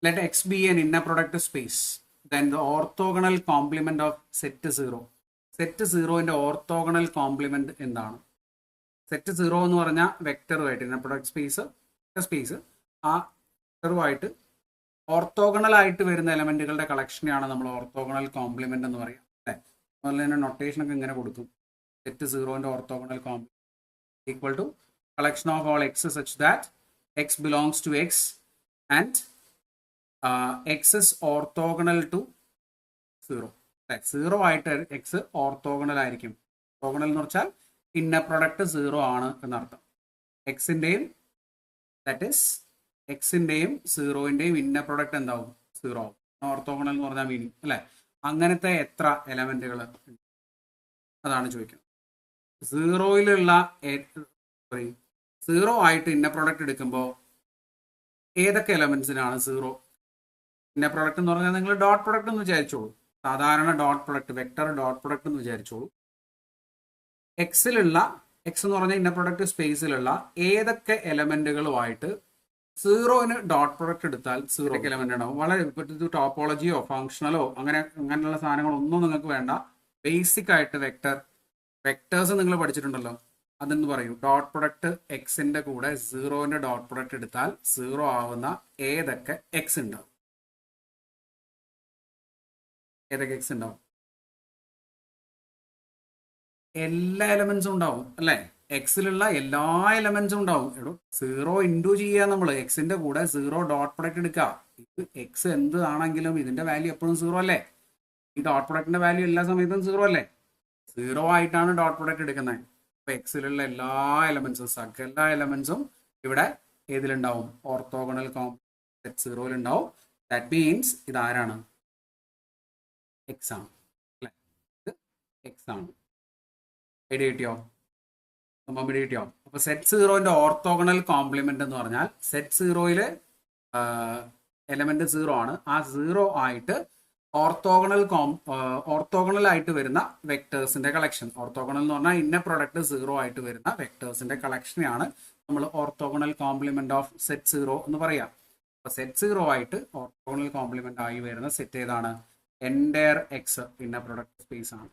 Let X be an inner product space, then the orthogonal complement of set zero. Set സീറോന്റെ orthogonal complement എന്താണ്? Set zero എന്ന് പറഞ്ഞാൽ വെക്ടറുമായിട്ട് inner product space ആ വെക്ടറുമായിട്ട് orthogonal ആയിട്ട് വരുന്ന എലമെന്റുകളുടെ കളക്ഷനെയാണ് നമ്മൾ ഓർത്തോഗണൽ കോംപ്ലിമെന്റ് എന്ന് പറയുക, അല്ലേ? അതുപോലെ തന്നെ നൊട്ടേഷനൊക്കെ ഇങ്ങനെ കൊടുക്കും. സെറ്റ് സീറോന്റെ orthogonal complement equal to collection of all X such that X belongs to X and X is orthogonal to zero. Zero ആയിട്ട് എക്സ് ഓർത്തോഗണൽ ആയിരിക്കും. ഓർത്തോഗണൽ എന്ന് വെച്ചാൽ ഇന്നർ പ്രൊഡക്റ്റ് സീറോ ആണ് എന്നർത്ഥം. എക്സിന്റെയും ദാറ്റ് ഇസ് എക്സിന്റെയും സീറോയിന്റെയും ഇന്നർ പ്രൊഡക്റ്റ് എന്താവും? സീറോ ആവും. ഓർത്തോഗണൽ എന്ന് പറഞ്ഞാൽ മീനിങ്, അല്ലെ? അങ്ങനത്തെ എത്ര എലമെന്റുകൾ അതാണ് ചോദിക്കുന്നത്. സീറോയിലുള്ള സീറോ ആയിട്ട് ഇന്നർ പ്രൊഡക്റ്റ് എടുക്കുമ്പോൾ ഏതൊക്കെ എലമെന്റ്സിനാണ് സീറോ? ഇന്നർ പ്രൊഡക്റ്റ് എന്ന് പറഞ്ഞാൽ നിങ്ങൾ ഡോട്ട് പ്രൊഡക്റ്റ് എന്ന് വിചാരിച്ചോളൂ. സാധാരണ dot product, vector dot product എന്ന് വിചാരിച്ചോളൂ. എക്സിലുള്ള, എക്സ് എന്ന് പറഞ്ഞാൽ ഇന്നർ പ്രൊഡക്റ്റ് സ്പേസിലുള്ള ഏതൊക്കെ എലമെന്റുകളുമായിട്ട് സീറോന് ഡോട്ട് പ്രൊഡക്റ്റ് എടുത്താൽ സീറോ എലമെന്റ് ഉണ്ടാവും. വളരെ ടോപ്പോളജിയോ ഫങ്ഷണലോ അങ്ങനെയുള്ള സാധനങ്ങളൊന്നും നിങ്ങൾക്ക് വേണ്ട. ബേസിക് ആയിട്ട് വെക്ടേഴ്സ് നിങ്ങൾ പഠിച്ചിട്ടുണ്ടല്ലോ, അതെന്ന് പറയൂ. ഡോട്ട് പ്രൊഡക്റ്റ് എക്സിന്റെ കൂടെ സീറോന്റെ ഡോട്ട് പ്രൊഡക്റ്റ് എടുത്താൽ സീറോ ആവുന്ന ഏതൊക്കെ എക്സ് ഉണ്ടാവും? ഏതൊക്കെ എക്സ് ഉണ്ടാവും? എല്ലാ എലമെന്റ്സും ഉണ്ടാവും, അല്ലേ? എക്സിലുള്ള എല്ലാ എലമെന്റ്സും ഉണ്ടാവും. സീറോ ഇൻറ്റു ചെയ്യുക, നമ്മൾ എക്സിന്റെ കൂടെ സീറോ ഡോട്ട് പ്രൊഡക്റ്റ് എടുക്കുക. ഇത് എക്സ് എന്ത് ആണെങ്കിലും ഇതിന്റെ വാല്യൂ എപ്പോഴും സീറോ അല്ലേ? ഈ ഡോട്ട് പ്രൊഡക്റ്റിന്റെ വാല്യൂ എല്ലാ സമയത്തും സീറോ അല്ലേ? സീറോ ആയിട്ടാണ് ഡോട്ട് പ്രൊഡക്റ്റ് എടുക്കുന്നത്. അപ്പൊ എക്സിലുള്ള എല്ലാ എലമെന്റ്സും, സകല എലമെന്റ്സും ഇവിടെ ഏതിലുണ്ടാവും? ഓർത്തോഗണൽ സെറ്റ് സീറോയിലുണ്ടാവും. ദാറ്റ് മീൻസ് ഇത് ആരാണ്? എക്സ് ആണ്, അല്ലേ? ഇത് എക്സ് ആണ്. ഐഡിയ കിട്ടിയോ? കിട്ടിയോ? അപ്പൊ സെറ്റ് സീറോന്റെ ഓർത്തോഗണൽ കോംപ്ലിമെന്റ് എന്ന് പറഞ്ഞാൽ സെറ്റ് സീറോയില് എലമെന്റ് സീറോ ആണ്. ആ സീറോ ആയിട്ട് ഓർത്തോഗണൽ ആയിട്ട് വരുന്ന വെക്ടേഴ്സിന്റെ കളക്ഷൻ. ഓർത്തോഗണൽ എന്ന് പറഞ്ഞാൽ ഇന്ന പ്രൊഡക്റ്റ് സീറോ ആയിട്ട് വരുന്ന വെക്ടേഴ്സിന്റെ കളക്ഷനെയാണ് നമ്മൾ orthogonal complement of set zero എന്ന് പറയാം. അപ്പൊ സെറ്റ് സീറോ ആയിട്ട് ഓർത്തോഗണൽ കോംപ്ലിമെന്റ് ആയി വരുന്ന സെറ്റ് ഏതാണ്? Entire X inner product space ആണ്.